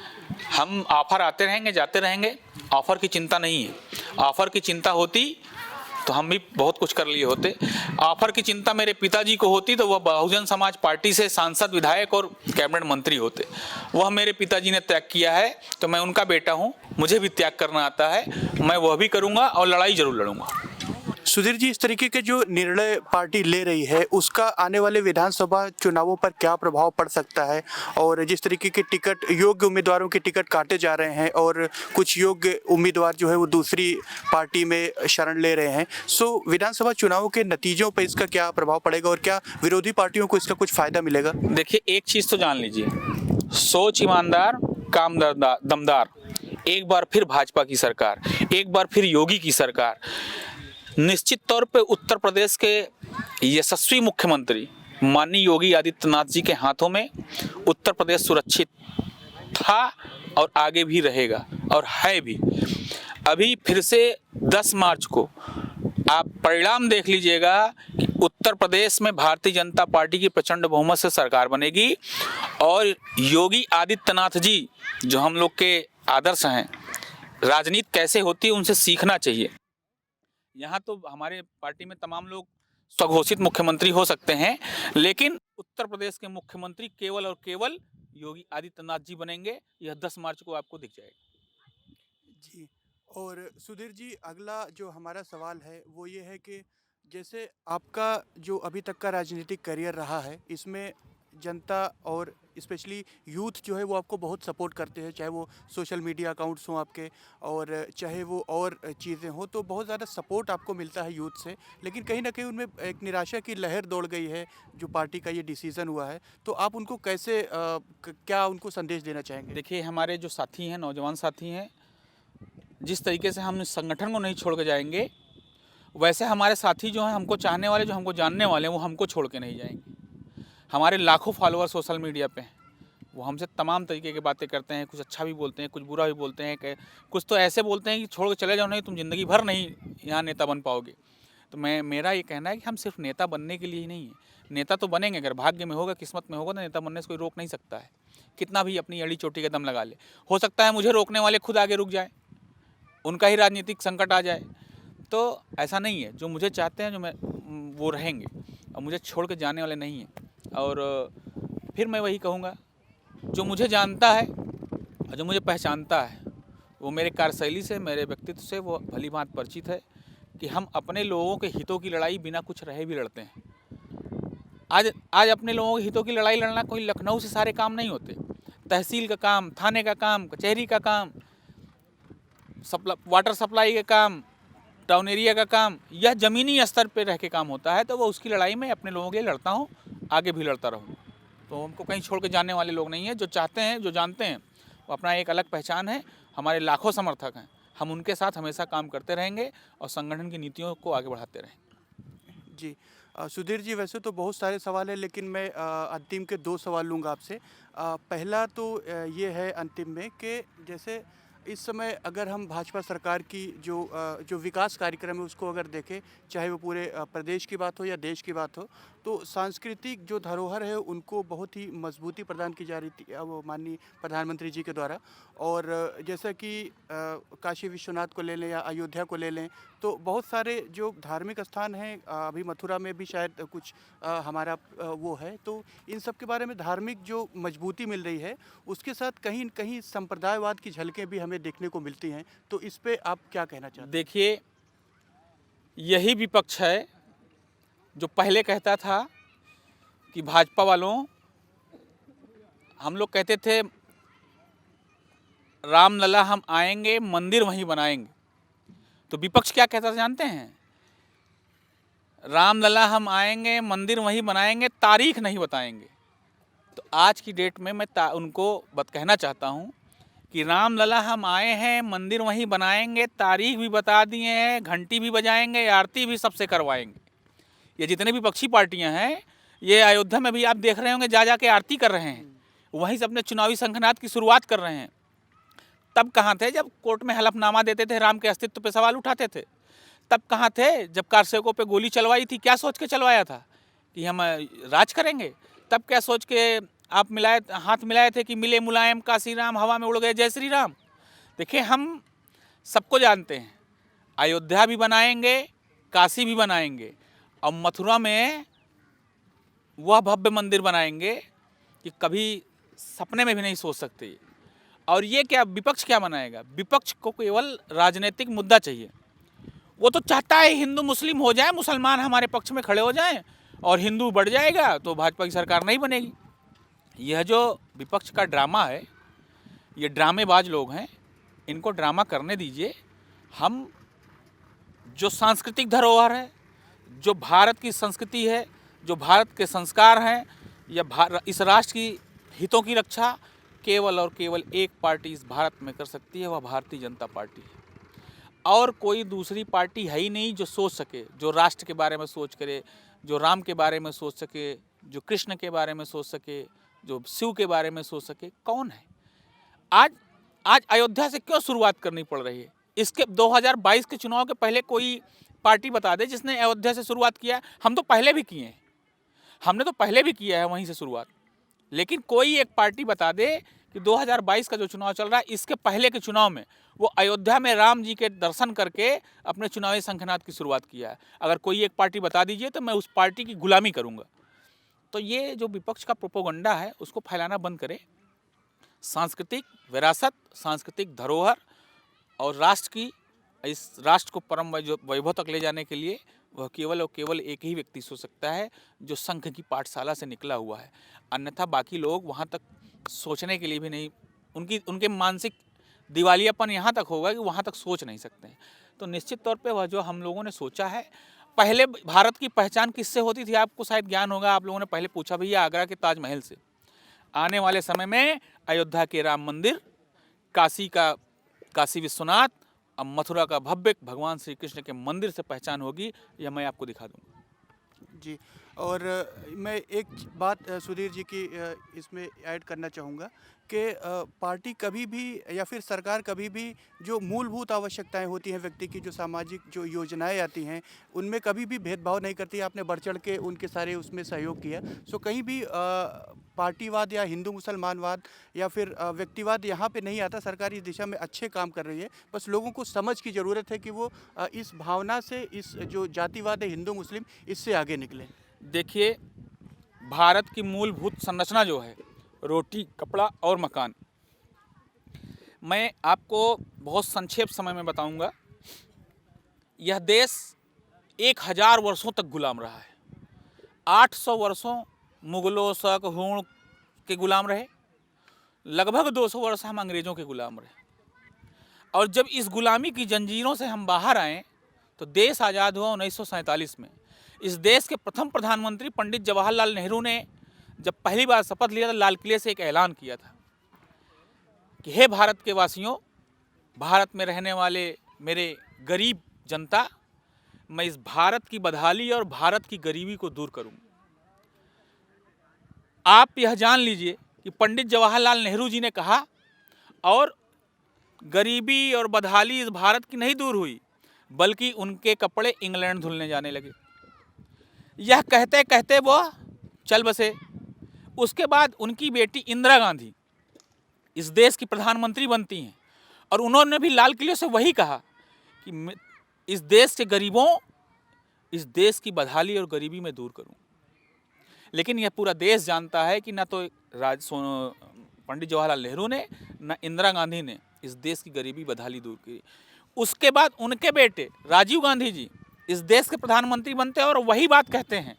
हम ऑफर आते रहेंगे, जाते रहेंगे, ऑफर की चिंता नहीं है। ऑफर की चिंता होती तो हम भी बहुत कुछ कर लिए होते। ऑफर की चिंता मेरे पिताजी को होती तो वह बहुजन समाज पार्टी से सांसद, विधायक और कैबिनेट मंत्री होते। वह मेरे पिताजी ने त्याग किया है, तो मैं उनका बेटा हूं, मुझे भी त्याग करना आता है। मैं वह भी करूंगा और लड़ाई जरूर लड़ूंगा। सुधीर जी, इस तरीके के जो निर्णय पार्टी ले रही है, उसका आने वाले विधानसभा चुनावों पर क्या प्रभाव पड़ सकता है? और जिस तरीके के टिकट, योग्य उम्मीदवारों के टिकट काटे जा रहे हैं और कुछ योग्य उम्मीदवार जो है वो दूसरी पार्टी में शरण ले रहे हैं, सो विधानसभा चुनावों के नतीजों पर इसका क्या प्रभाव पड़ेगा और क्या विरोधी पार्टियों को इसका कुछ फायदा मिलेगा? देखिए, एक चीज तो जान लीजिए, सोच ईमानदार, काम दमदार, एक बार फिर भाजपा की सरकार, एक बार फिर योगी की सरकार। निश्चित तौर पे उत्तर प्रदेश के यशस्वी मुख्यमंत्री माननीय योगी आदित्यनाथ जी के हाथों में उत्तर प्रदेश सुरक्षित था और आगे भी रहेगा और है भी। अभी फिर से 10 मार्च को आप परिणाम देख लीजिएगा कि उत्तर प्रदेश में भारतीय जनता पार्टी की प्रचंड बहुमत से सरकार बनेगी और योगी आदित्यनाथ जी जो हम लोग के आदर्श हैं, राजनीति कैसे होती है उनसे सीखना चाहिए। यहाँ तो हमारे पार्टी में तमाम लोग स्वघोषित मुख्यमंत्री हो सकते हैं, लेकिन उत्तर प्रदेश के मुख्यमंत्री केवल और केवल योगी आदित्यनाथ जी बनेंगे। यह 10 मार्च को आपको दिख जाएगा। जी। और सुधीर जी, अगला जो हमारा सवाल है वो ये है कि जैसे आपका जो अभी तक का राजनीतिक करियर रहा है, इसमें जनता और स्पेशली यूथ जो है वो आपको बहुत सपोर्ट करते हैं, चाहे वो सोशल मीडिया अकाउंट्स हों आपके और चाहे वो और चीज़ें हों, तो बहुत ज़्यादा सपोर्ट आपको मिलता है यूथ से। लेकिन कहीं ना कहीं उनमें एक निराशा की लहर दौड़ गई है जो पार्टी का ये डिसीज़न हुआ है, तो आप उनको कैसे क्या उनको संदेश देना चाहेंगे? देखिए, हमारे जो साथी हैं, नौजवान साथी हैं, जिस तरीके से हम इस संगठन को नहीं छोड़ के जाएंगे, वैसे हमारे साथी जो हैं, हमको चाहने वाले, जो हमको जानने वाले हैं, वो हमको छोड़ के नहीं जाएंगे। हमारे लाखों फॉलोअर सोशल मीडिया पे हैं, वो हमसे तमाम तरीके की बातें करते हैं, कुछ अच्छा भी बोलते हैं, कुछ बुरा भी बोलते हैं, कुछ तो ऐसे बोलते हैं कि छोड़ के चले जाओ, नहीं तुम ज़िंदगी भर नहीं यहाँ नेता बन पाओगे। तो मेरा ये कहना है कि हम सिर्फ नेता बनने के लिए ही नहीं है, नेता तो बनेंगे, अगर भाग्य में होगा, किस्मत में होगा तो नेता बनने से कोई रोक नहीं सकता है, कितना भी अपनी अड़ी चोटी का दम लगा ले। हो सकता है मुझे रोकने वाले खुद आगे रुक जाए, उनका ही राजनीतिक संकट आ जाए, तो ऐसा नहीं है। जो मुझे चाहते हैं, जो मैं वो रहेंगे, और मुझे छोड़ के जाने वाले नहीं हैं। और फिर मैं वही कहूँगा, जो मुझे जानता है और जो मुझे पहचानता है, वो मेरे कार्यशैली से, मेरे व्यक्तित्व से वो भली भांति परिचित है कि हम अपने लोगों के हितों की लड़ाई बिना कुछ रहे भी लड़ते हैं। आज अपने लोगों के हितों की लड़ाई लड़ना कोई लखनऊ से सारे काम नहीं होते। तहसील का काम, थाने का काम, कचहरी का काम, वाटर सप्लाई का काम, टाउन एरिया का काम, यह ज़मीनी स्तर पे रह के काम होता है। तो वो उसकी लड़ाई में अपने लोगों के लिए लड़ता हूँ, आगे भी लड़ता रहूँ। तो हमको कहीं छोड़ के जाने वाले लोग नहीं हैं। जो चाहते हैं, जो जानते हैं, वो अपना एक अलग पहचान है, हमारे लाखों समर्थक हैं, हम उनके साथ हमेशा काम करते रहेंगे और संगठन की नीतियों को आगे बढ़ाते रहेंगे। जी सुधीर जी, वैसे तो बहुत सारे सवाल हैं, लेकिन मैं अंतिम के 2 सवाल लूँगा आपसे। पहला तो ये है अंतिम में कि जैसे इस समय अगर हम भाजपा सरकार की जो विकास कार्यक्रम है उसको अगर देखें, चाहे वो पूरे प्रदेश की बात हो या देश की बात हो, तो सांस्कृतिक जो धरोहर है उनको बहुत ही मजबूती प्रदान की जा रही थी वो माननीय प्रधानमंत्री जी के द्वारा। और जैसा कि काशी विश्वनाथ को ले लें या अयोध्या को ले लें, तो बहुत सारे जो धार्मिक स्थान हैं, अभी मथुरा में भी शायद कुछ हमारा वो है, तो इन सब के बारे में धार्मिक जो मजबूती मिल रही है, उसके साथ कहीं न कहीं संप्रदायवाद की झलकें भी हमें देखने को मिलती हैं। तो इस पे आप क्या कहना चाहते हैं? देखिए, यही विपक्ष है जो पहले कहता था कि भाजपा वालों, हम लोग कहते थे रामलला हम आएंगे, मंदिर वहीं बनाएंगे। तो विपक्ष क्या कहता था जानते हैं? रामलला हम आएंगे, मंदिर वहीं बनाएंगे, तारीख नहीं बताएंगे। तो आज की डेट में मैं उनको कहना चाहता हूँ कि रामलला हम आए हैं, मंदिर वहीं बनाएंगे, तारीख भी बता दिए हैं, घंटी भी बजाएंगे, आरती भी सबसे करवाएंगे। ये जितने भी विपक्षी पार्टियां हैं, ये अयोध्या में भी आप देख रहे होंगे, जा के आरती कर रहे हैं, वहीं से अपने चुनावी शंखनाद की शुरुआत कर रहे हैं। तब कहाँ थे जब कोर्ट में हलफनामा देते थे, राम के अस्तित्व पे सवाल उठाते थे? तब कहाँ थे जब कारसेवकों पे गोली चलवाई थी? क्या सोच के चलवाया था कि हम राज करेंगे? तब क्या सोच के आप हाथ मिलाए थे कि मिले मुलायम काशी राम, हवा में उड़ गए जय श्री राम? देखिए, हम सबको जानते हैं, अयोध्या भी बनाएंगे, काशी भी बनाएंगे, और मथुरा में वह भव्य मंदिर बनाएंगे कि कभी सपने में भी नहीं सोच सकते। और ये क्या विपक्ष क्या बनाएगा? विपक्ष को केवल राजनीतिक मुद्दा चाहिए। वो तो चाहता है हिंदू मुस्लिम हो जाए, मुसलमान हमारे पक्ष में खड़े हो जाएं और हिंदू बढ़ जाएगा तो भाजपा की सरकार नहीं बनेगी। यह जो विपक्ष का ड्रामा है, ये ड्रामेबाज लोग हैं, इनको ड्रामा करने दीजिए। हम जो सांस्कृतिक धरोहर है, जो भारत की संस्कृति है, जो भारत के संस्कार हैं, या इस राष्ट्र की हितों की रक्षा केवल और केवल एक पार्टी इस भारत में कर सकती है, वह भारतीय जनता पार्टी है। और कोई दूसरी पार्टी है ही नहीं जो सोच सके, जो राष्ट्र के बारे में सोच करे, जो राम के बारे में सोच सके, जो कृष्ण के बारे में सोच सके, जो शिव के बारे में सोच सके। कौन है? आज अयोध्या से क्यों शुरुआत करनी पड़ रही है? इसके 2022 के चुनाव के पहले कोई पार्टी बता दे जिसने अयोध्या से शुरुआत किया है। हम तो पहले भी किए हैं, हमने तो पहले भी किया है वहीं से शुरुआत। लेकिन कोई एक पार्टी बता दे कि 2022 का जो चुनाव चल रहा है, इसके पहले के चुनाव में वो अयोध्या में राम जी के दर्शन करके अपने चुनावी शंखनाद की शुरुआत किया है। अगर कोई एक पार्टी बता दीजिए तो मैं उस पार्टी की गुलामी करूंगा। तो ये जो विपक्ष का प्रोपोगंडा है, उसको फैलाना बंद करें। सांस्कृतिक विरासत, सांस्कृतिक धरोहर और इस राष्ट्र को परम वैभव तक ले जाने के लिए वह केवल और केवल एक ही व्यक्ति सोच सकता है, जो संघ की पाठशाला से निकला हुआ है। अन्यथा बाकी लोग वहाँ तक सोचने के लिए भी नहीं, उनके मानसिक दिवालियापन यहाँ तक होगा कि वहाँ तक सोच नहीं सकते हैं। तो निश्चित तौर पे वह जो हम लोगों ने सोचा है, पहले भारत की पहचान किससे होती थी आपको शायद ज्ञान होगा, आप लोगों ने पहले पूछा भैया आगरा के ताजमहल से। आने वाले समय में अयोध्या के राम मंदिर, काशी विश्वनाथ और मथुरा का भव्य भगवान श्री कृष्ण के मंदिर से पहचान होगी। यह मैं आपको दिखा दूँगा। जी, और मैं एक बात सुधीर जी की इसमें ऐड करना चाहूँगा कि पार्टी कभी भी या फिर सरकार कभी भी जो मूलभूत आवश्यकताएं होती हैं व्यक्ति की, जो सामाजिक जो योजनाएं आती हैं, उनमें कभी भी भेदभाव नहीं करती। आपने बढ़ चढ़ के उनके सारे उसमें सहयोग किया। सो कहीं भी पार्टीवाद या हिंदू मुसलमानवाद या फिर व्यक्तिवाद यहाँ पे नहीं आता। सरकार इस दिशा में अच्छे काम कर रही है। बस लोगों को समझ की ज़रूरत है कि वो इस भावना से, इस जो जातिवाद है हिंदू मुस्लिम, इससे आगे निकले। देखिए, भारत की मूलभूत संरचना जो है, रोटी, कपड़ा और मकान, मैं आपको बहुत संक्षेप समय में बताऊंगा। यह देश 1000 वर्षों तक गुलाम रहा है। 800 वर्षों मुगलों, शक, हुण के गुलाम रहे। लगभग 200 वर्ष हम अंग्रेज़ों के गुलाम रहे। और जब इस गुलामी की जंजीरों से हम बाहर आए तो देश आज़ाद हुआ 1947 में। इस देश के प्रथम प्रधानमंत्री पंडित जवाहरलाल नेहरू ने जब पहली बार शपथ लिया था, लाल किले से एक ऐलान किया था कि हे भारत के वासियों, भारत में रहने वाले मेरे गरीब जनता, मैं इस भारत की बदहाली और भारत की गरीबी को दूर करूंगा। आप यह जान लीजिए कि पंडित जवाहरलाल नेहरू जी ने कहा, और गरीबी और बदहाली इस भारत की नहीं दूर हुई, बल्कि उनके कपड़े इंग्लैंड धुलने जाने लगे। यह कहते कहते वो चल बसे। उसके बाद उनकी बेटी इंदिरा गांधी इस देश की प्रधानमंत्री बनती हैं, और उन्होंने भी लाल किले से वही कहा कि इस देश के गरीबों, इस देश की बदहाली और गरीबी में दूर करूं। लेकिन यह पूरा देश जानता है कि न तो पंडित जवाहरलाल नेहरू ने, न इंदिरा गांधी ने इस देश की गरीबी बदहाली दूर की। उसके बाद उनके बेटे राजीव गांधी जी इस देश के प्रधानमंत्री बनते हैं और वही बात कहते हैं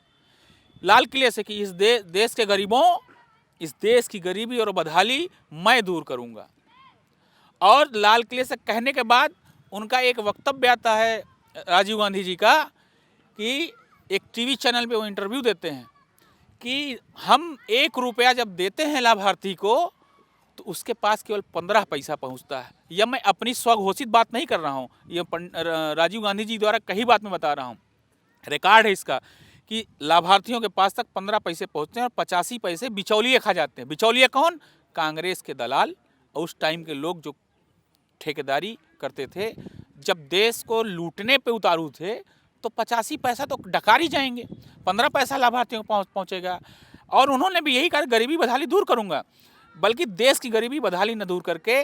लाल किले से कि इस देश के गरीबों, इस देश की गरीबी और बदहाली मैं दूर करूंगा। और लाल किले से कहने के बाद उनका एक वक्तव्य आता है राजीव गांधी जी का, कि एक टीवी चैनल पे वो इंटरव्यू देते हैं कि हम 1 रुपया जब देते हैं लाभार्थी को तो उसके पास केवल 15 पैसा पहुंचता है। यह मैं अपनी स्वघोषित बात नहीं कर रहा हूं, यह राजीव गांधी जी द्वारा कही बात में बता रहा हूं। रिकॉर्ड है इसका कि लाभार्थियों के पास तक 15 पैसे पहुंचते हैं और 85 पैसे बिचौलिए खा जाते हैं। बिचौलिए कौन? कांग्रेस के दलाल और उस टाइम के लोग जो ठेकेदारी करते थे। जब देश को लूटने पे उतारू थे तो 85 पैसा तो डकार ही जाएंगे, 15 पैसा लाभार्थियों को पहुंचेगा। और उन्होंने भी यही कहा, गरीबी बदहाली दूर करूंगा, बल्कि देश की गरीबी बदहाली न दूर करके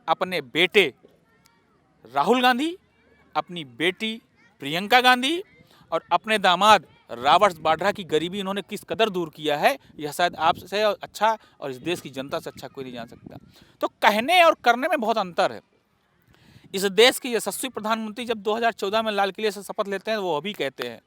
अपने बेटे राहुल गांधी, अपनी बेटी प्रियंका गांधी और अपने दामाद रॉबर्ट वाड्रा की गरीबी इन्होंने किस कदर दूर किया है, यह शायद आपसे अच्छा और इस देश की जनता से अच्छा कोई नहीं जान सकता। तो कहने और करने में बहुत अंतर है। इस देश के यशस्वी प्रधानमंत्री जब 2014 में लाल किले से शपथ लेते हैं, वो अभी कहते हैं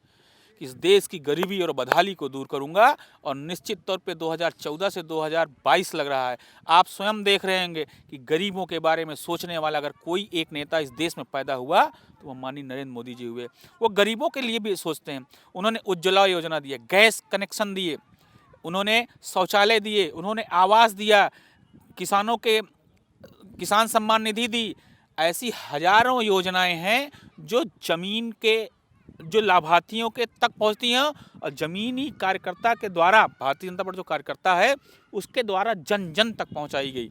कि इस देश की गरीबी और बदहाली को दूर करूंगा। और निश्चित तौर पे 2014 से 2022 लग रहा है, आप स्वयं देख रहे होंगे कि गरीबों के बारे में सोचने वाला अगर कोई एक नेता इस देश में पैदा हुआ तो वो माननीय नरेंद्र मोदी जी हुए। वो गरीबों के लिए भी सोचते हैं। उन्होंने उज्ज्वला योजना दिए, गैस कनेक्शन दिए, उन्होंने शौचालय दिए, उन्होंने आवास दिया, किसानों के किसान सम्मान निधि दी। ऐसी हजारों योजनाएं हैं जो जमीन के, जो लाभार्थियों के तक पहुंचती हैं और जमीनी कार्यकर्ता के द्वारा, भारतीय जनता पार्टी जो कार्यकर्ता है उसके द्वारा जन जन तक पहुंचाई गई।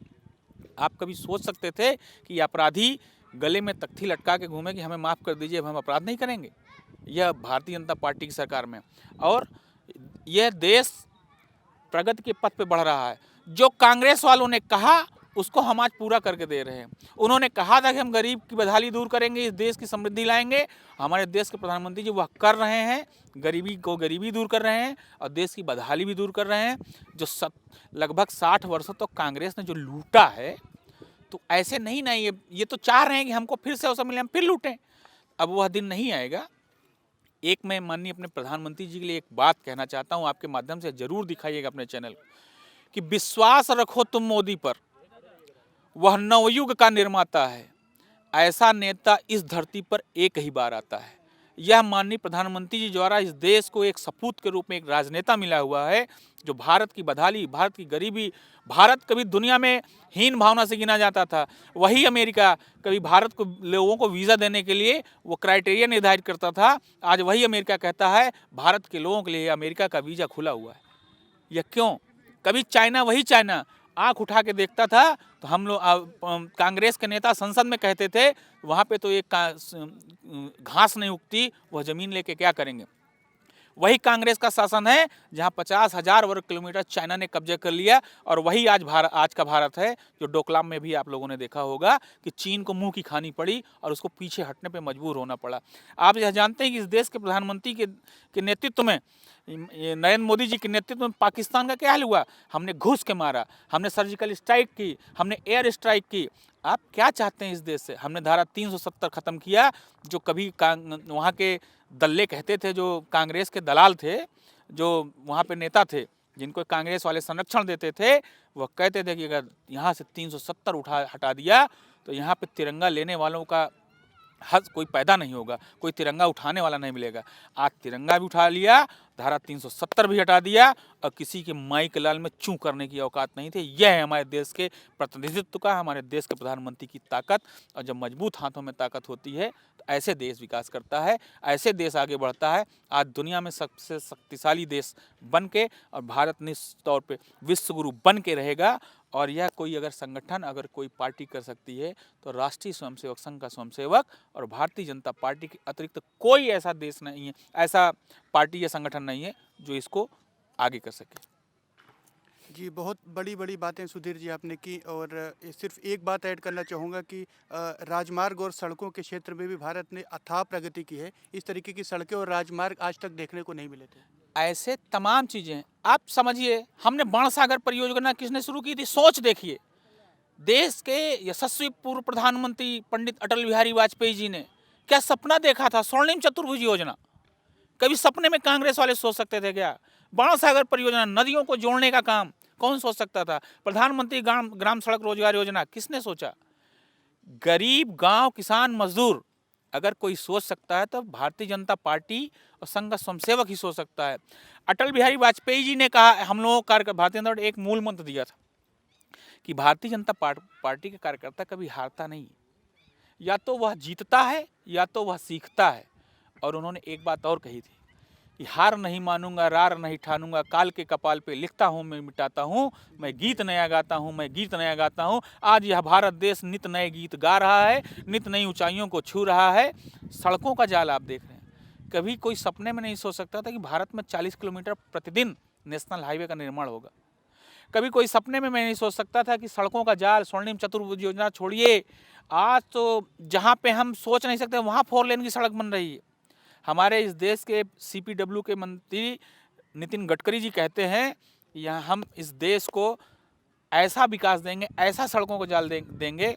आप कभी सोच सकते थे कि अपराधी गले में तख्ती लटका के घूमे कि हमें माफ़ कर दीजिए, अब हम अपराध नहीं करेंगे? यह भारतीय जनता पार्टी की सरकार में, और यह देश प्रगति के पथ पे बढ़ रहा है। जो कांग्रेस वालों ने कहा उसको हम आज पूरा करके दे रहे हैं। उन्होंने कहा था कि हम गरीब की बदहाली दूर करेंगे, इस देश की समृद्धि लाएंगे। हमारे देश के प्रधानमंत्री जी वह कर रहे हैं, गरीबी दूर कर रहे हैं और देश की बदहाली भी दूर कर रहे हैं। जो लगभग 60 वर्षों तक कांग्रेस ने जो लूटा है, तो ऐसे नहीं ना, ये तो चाह रहे हैं कि हमको फिर से अवसर मिले, हम फिर लूटें। अब वह दिन नहीं आएगा। एक मैं माननीय अपने प्रधानमंत्री जी के लिए एक बात कहना चाहता हूँ, आपके माध्यम से जरूर दिखाइएगा अपने चैनल, कि विश्वास रखो तुम मोदी पर, वह नवयुग का निर्माता है। ऐसा नेता इस धरती पर एक ही बार आता है। यह माननीय प्रधानमंत्री जी द्वारा इस देश को एक सपूत के रूप में एक राजनेता मिला हुआ है, जो भारत की बदहाली, भारत की गरीबी, भारत कभी दुनिया में हीन भावना से गिना जाता था, वही अमेरिका कभी भारत को लोगों को वीज़ा देने के लिए वो क्राइटेरिया निर्धारित करता था, आज वही अमेरिका कहता है भारत के लोगों के लिए अमेरिका का वीज़ा खुला हुआ है। यह क्यों? कभी चाइना, वही चाइना आंख उठा के देखता था, तो हम लोग कांग्रेस के नेता संसद में कहते थे वहाँ पे तो एक घास नहीं उगती, वह ज़मीन लेके क्या करेंगे। वही कांग्रेस का शासन है जहाँ 50,000 वर्ग किलोमीटर चाइना ने कब्जे कर लिया, और वही आज का भारत है जो डोकलाम में भी आप लोगों ने देखा होगा कि चीन को मुंह की खानी पड़ी और उसको पीछे हटने पे मजबूर होना पड़ा। आप यह जानते हैं कि इस देश के प्रधानमंत्री के नेतृत्व में, नरेंद्र मोदी जी के नेतृत्व में पाकिस्तान का क्या हाल हुआ? हमने घुस के मारा, हमने सर्जिकल स्ट्राइक की, हमने एयर स्ट्राइक की। आप क्या चाहते हैं इस देश से? हमने धारा 370 खत्म किया, जो कभी वहाँ के दल्ले कहते थे, जो कांग्रेस के दलाल थे, जो वहाँ पे नेता थे जिनको कांग्रेस वाले संरक्षण देते थे, वह कहते थे कि अगर यहाँ से 370 हटा दिया तो यहाँ पे तिरंगा लेने वालों का हद कोई पैदा नहीं होगा, कोई तिरंगा उठाने वाला नहीं मिलेगा। आज तिरंगा भी उठा लिया, धारा 370 भी हटा दिया, और किसी के माई के लाल में चूं करने की औकात नहीं थे। यह है हमारे देश के प्रतिनिधित्व का, हमारे देश के प्रधानमंत्री की ताकत। और जब मजबूत हाथों में ताकत होती है तो ऐसे देश विकास करता है, ऐसे देश आगे बढ़ता है। आज दुनिया में सबसे शक्तिशाली देश बन के, और भारत निश्चित तौर पे विश्व गुरु बन के रहेगा। और यह कोई अगर संगठन, अगर कोई पार्टी कर सकती है तो राष्ट्रीय स्वयंसेवक संघ का स्वयंसेवक और भारतीय जनता पार्टी के अतिरिक्त कोई ऐसा देश नहीं है, ऐसा पार्टी या संगठन नहीं है जो इसको आगे कर सके। जी, बहुत बड़ी-बड़ी बातें सुधीर जी आपने की, और सिर्फ एक बात ऐड करना चाहूँगा कि राजमार्ग और सड़कों के क्षेत्र में भी भारत ने अथाह प्रगति की है। इस तरीके की सड़कें और राजमार्ग आज तक देखने को नहीं मिले थे। ऐसे तमाम चीज़ें आप समझिए, हमने बाणसागर परियोजना किसने शुरू की थी? सोच देखिए, देश के यशस्वी पूर्व प्रधानमंत्री पंडित अटल बिहारी वाजपेयी जी ने क्या सपना देखा था? स्वर्णिम चतुर्भुज योजना कभी सपने में कांग्रेस वाले सोच सकते थे क्या? बाणसागर परियोजना, नदियों को जोड़ने का काम कौन सोच सकता था? प्रधानमंत्री ग्राम सड़क रोजगार योजना किसने सोचा? गरीब गांव, किसान, मजदूर अगर कोई सोच सकता है तो भारतीय जनता पार्टी और संघ का स्वयंसेवक ही सोच सकता है। अटल बिहारी वाजपेयी जी ने कहा, हम लोगों को भारतीय जनता पार्टी एक मूल मंत्र दिया था कि भारतीय जनता पार्टी का कार्यकर्ता कभी हारता नहीं, या तो वह जीतता है या तो वह सीखता है। और उन्होंने एक बात और कही थी कि हार नहीं मानूंगा, रार नहीं ठानूंगा, काल के कपाल पे लिखता हूँ मैं मिटाता हूँ, मैं गीत नया गाता हूँ, मैं गीत नया गाता हूँ। आज यह भारत देश नित नए गीत गा रहा है, नित नई ऊंचाइयों को छू रहा है। सड़कों का जाल आप देख रहे हैं, कभी कोई सपने में नहीं सोच सकता था कि भारत में 40 किलोमीटर प्रतिदिन नेशनल हाईवे का निर्माण होगा। कभी कोई सपने में मैं नहीं सोच सकता था कि सड़कों का जाल, स्वर्णिम चतुर्भुज योजना छोड़िए, आज तो जहाँ पे हम सोच नहीं सकते वहाँ 4 लेन की सड़क बन रही है। हमारे इस देश के CPW के मंत्री नितिन गडकरी जी कहते हैं, यहाँ हम इस देश को ऐसा विकास देंगे, ऐसा सड़कों को जाल देंगे।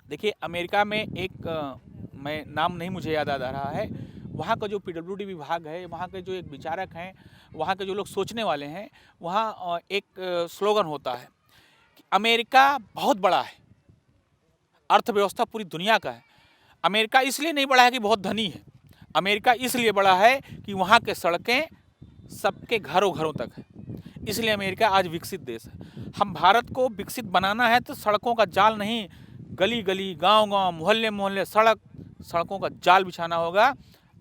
देखिए, अमेरिका में एक मैं नाम नहीं मुझे याद आ रहा है, वहाँ का जो PWD विभाग है, वहाँ के जो एक विचारक हैं, वहाँ के जो लोग सोचने वाले हैं, वहाँ एक स्लोगन होता है कि अमेरिका बहुत बड़ा है, अर्थव्यवस्था पूरी दुनिया का है। अमेरिका इसलिए नहीं बड़ा है कि बहुत धनी है, अमेरिका इसलिए बड़ा है कि वहाँ के सड़कें सबके घरों घरों तक है, इसलिए अमेरिका आज विकसित देश है। हम भारत को विकसित बनाना है तो सड़कों का जाल नहीं, गली गली, गांव गांव, मोहल्ले मोहल्ले सड़कों का जाल बिछाना होगा।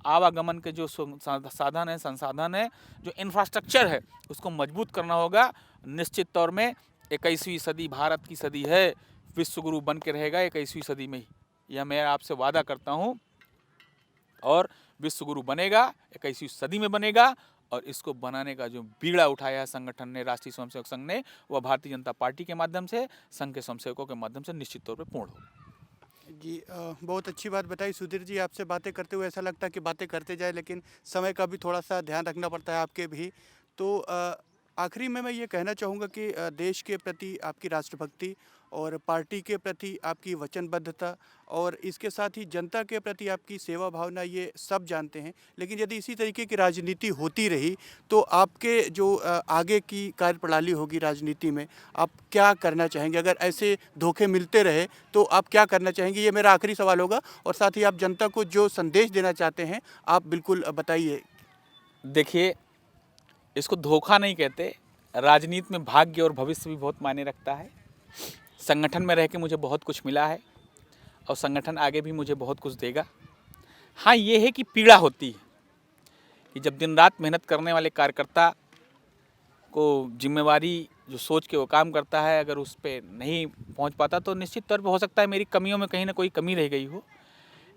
आवागमन के जो साधन है, संसाधन है, जो इंफ्रास्ट्रक्चर है, उसको मजबूत करना होगा। निश्चित तौर में 21वीं सदी भारत की सदी है, विश्व गुरु बन के रहेगा 21वीं सदी में ही, यह मैं आपसे वादा करता हूँ। और विश्व गुरु बनेगा, 21वीं सदी में बनेगा, और इसको बनाने का जो बीड़ा उठाया है संगठन ने, राष्ट्रीय स्वयंसेवक संघ ने, वह भारतीय जनता पार्टी के माध्यम से, संघ के स्वयंसेवकों के माध्यम से निश्चित तौर पर पूर्ण होगा। जी, बहुत अच्छी बात बताई सुधीर जी। आपसे बातें करते हुए ऐसा लगता है कि बातें करते जाए, लेकिन समय का भी थोड़ा सा ध्यान रखना पड़ता है आपके भी। तो आखिरी में मैं ये कहना चाहूँगा कि देश के प्रति आपकी राष्ट्रभक्ति और पार्टी के प्रति आपकी वचनबद्धता और इसके साथ ही जनता के प्रति आपकी सेवा भावना ये सब जानते हैं। लेकिन यदि इसी तरीके की राजनीति होती रही तो आपके जो आगे की कार्यप्रणाली होगी राजनीति में, आप क्या करना चाहेंगे? अगर ऐसे धोखे मिलते रहे तो आप क्या करना चाहेंगे? ये मेरा आखिरी सवाल होगा और साथ ही आप जनता को जो संदेश देना चाहते हैं, आप बिल्कुल बताइए। देखिए, इसको धोखा नहीं कहते, राजनीति में भाग्य और भविष्य भी बहुत मायने रखता है। संगठन में रह के मुझे बहुत कुछ मिला है और संगठन आगे भी मुझे बहुत कुछ देगा। हाँ, ये है कि पीड़ा होती है कि जब दिन रात मेहनत करने वाले कार्यकर्ता को जिम्मेवारी जो सोच के वो काम करता है, अगर उस पे नहीं पहुंच पाता तो निश्चित तौर पे हो सकता है मेरी कमियों में कहीं ना कोई कमी रह गई हो।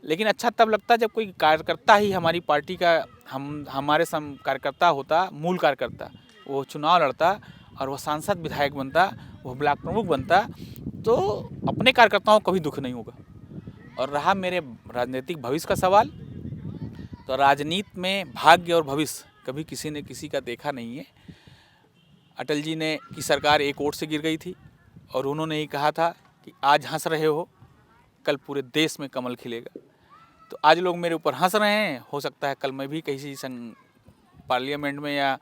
लेकिन अच्छा तब लगता है जब कोई कार्यकर्ता ही हमारी पार्टी का हमारे कार्यकर्ता होता, मूल कार्यकर्ता, वो चुनाव लड़ता और वो सांसद विधायक बनता, वो ब्लॉक प्रमुख बनता, तो अपने कार्यकर्ताओं को कभी दुख नहीं होगा। और रहा मेरे राजनीतिक भविष्य का सवाल, तो राजनीति में भाग्य और भविष्य कभी किसी ने किसी का देखा नहीं है। अटल जी ने की सरकार एक वोट से गिर गई थी और उन्होंने ही कहा था कि आज हंस रहे हो, कल पूरे देश में कमल खिलेगा। तो आज लोग मेरे ऊपर हंस रहे हैं, हो सकता है कल मैं भी किसी पार्लियामेंट में या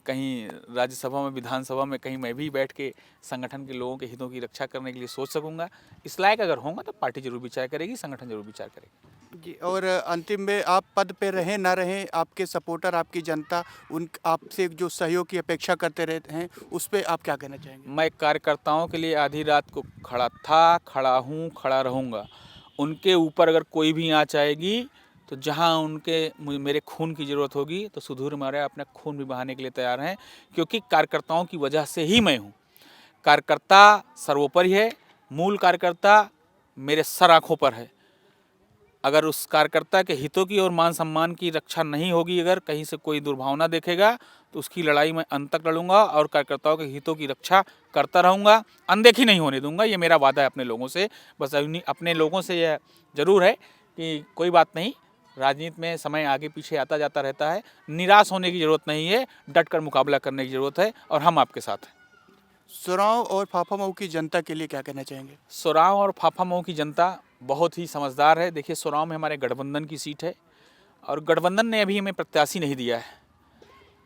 कहीं राज्यसभा में, विधानसभा में कहीं मैं भी बैठ के संगठन के लोगों के हितों की रक्षा करने के लिए सोच सकूंगा। इस लायक अगर होगा तो पार्टी जरूर विचार करेगी, संगठन जरूर विचार करेगी। जी, और अंतिम में आप पद पे रहें ना रहें, आपके सपोर्टर, आपकी जनता उन आपसे जो सहयोग की अपेक्षा करते रहते हैं, उस पे आप क्या कहना चाहेंगे? मैं कार्यकर्ताओं के लिए आधी रात को खड़ा था, खड़ा हूँ, खड़ा रहूँगा। उनके ऊपर अगर कोई भी आँच आएगी तो जहाँ मेरे खून की ज़रूरत होगी तो सुधीर मौर्य अपना खून भी बहाने के लिए तैयार हैं, क्योंकि कार्यकर्ताओं की वजह से ही मैं हूँ। कार्यकर्ता सर्वोपरि है, मूल कार्यकर्ता मेरे सर आँखों पर है। अगर उस कार्यकर्ता के हितों की और मान सम्मान की रक्षा नहीं होगी, अगर कहीं से कोई दुर्भावना देखेगा तो उसकी लड़ाई मैं अंत तक लड़ूंगा और कार्यकर्ताओं के हितों की रक्षा करता रहूंगा, अनदेखी नहीं होने दूंगा। ये मेरा वादा है अपने लोगों से। बस अपने लोगों से यह जरूर है कि कोई बात नहीं, राजनीति में समय आगे पीछे आता जाता रहता है, निराश होने की ज़रूरत नहीं है, डट कर मुकाबला करने की ज़रूरत है और हम आपके साथ हैं। सुराव और फाफा मऊ की जनता के लिए क्या कहना चाहेंगे? सोराव और फाफा मऊ की जनता बहुत ही समझदार है। देखिए, सोराव में हमारे गठबंधन की सीट है और गठबंधन ने अभी हमें प्रत्याशी नहीं दिया है।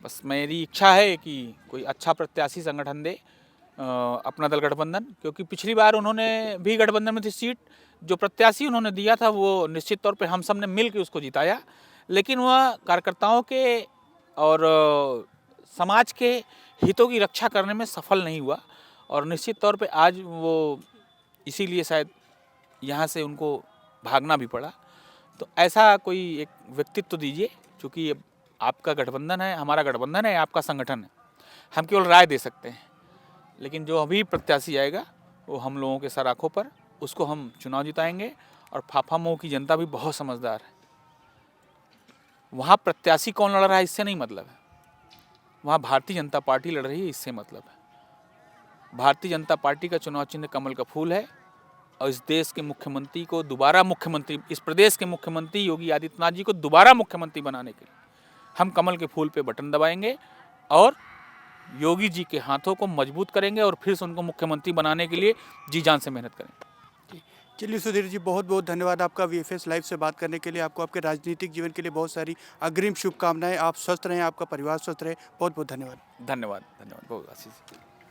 बस मेरी इच्छा है कि कोई अच्छा प्रत्याशी संगठन दे अपना दल गठबंधन, क्योंकि पिछली बार उन्होंने भी गठबंधन में थी सीट, जो प्रत्याशी उन्होंने दिया था वो निश्चित तौर पे हम सब ने मिल के उसको जिताया, लेकिन वह कार्यकर्ताओं के और समाज के हितों की रक्षा करने में सफल नहीं हुआ और निश्चित तौर पे आज वो इसीलिए शायद यहाँ से उनको भागना भी पड़ा। तो ऐसा कोई एक व्यक्तित्व दीजिए, क्योंकि ये आपका गठबंधन है, हमारा गठबंधन है, आपका संगठन है, हम केवल राय दे सकते हैं, लेकिन जो अभी प्रत्याशी आएगा वो हम लोगों के सर आँखों पर, उसको हम चुनाव जिताएंगे। और फाफा मऊ की जनता भी बहुत समझदार है। वहाँ प्रत्याशी कौन लड़ रहा है इससे नहीं मतलब है, वहाँ भारतीय जनता पार्टी लड़ रही है इससे मतलब है। भारतीय जनता पार्टी का चुनाव चिन्ह कमल का फूल है और इस देश के मुख्यमंत्री को दोबारा मुख्यमंत्री, इस प्रदेश के मुख्यमंत्री योगी आदित्यनाथ जी को दोबारा मुख्यमंत्री बनाने के लिए हम कमल के फूल पे बटन दबाएंगे और योगी जी के हाथों को मजबूत करेंगे और फिर से उनको मुख्यमंत्री बनाने के लिए जी जान से मेहनत करेंगे। चलिए सुधीर जी, बहुत बहुत धन्यवाद आपका VFS लाइव से बात करने के लिए। आपको आपके राजनीतिक जीवन के लिए बहुत सारी अग्रिम शुभकामनाएं। आप स्वस्थ रहें, आपका परिवार स्वस्थ रहे। बहुत बहुत धन्यवाद। धन्यवाद, धन्यवाद, बहुत आशीष।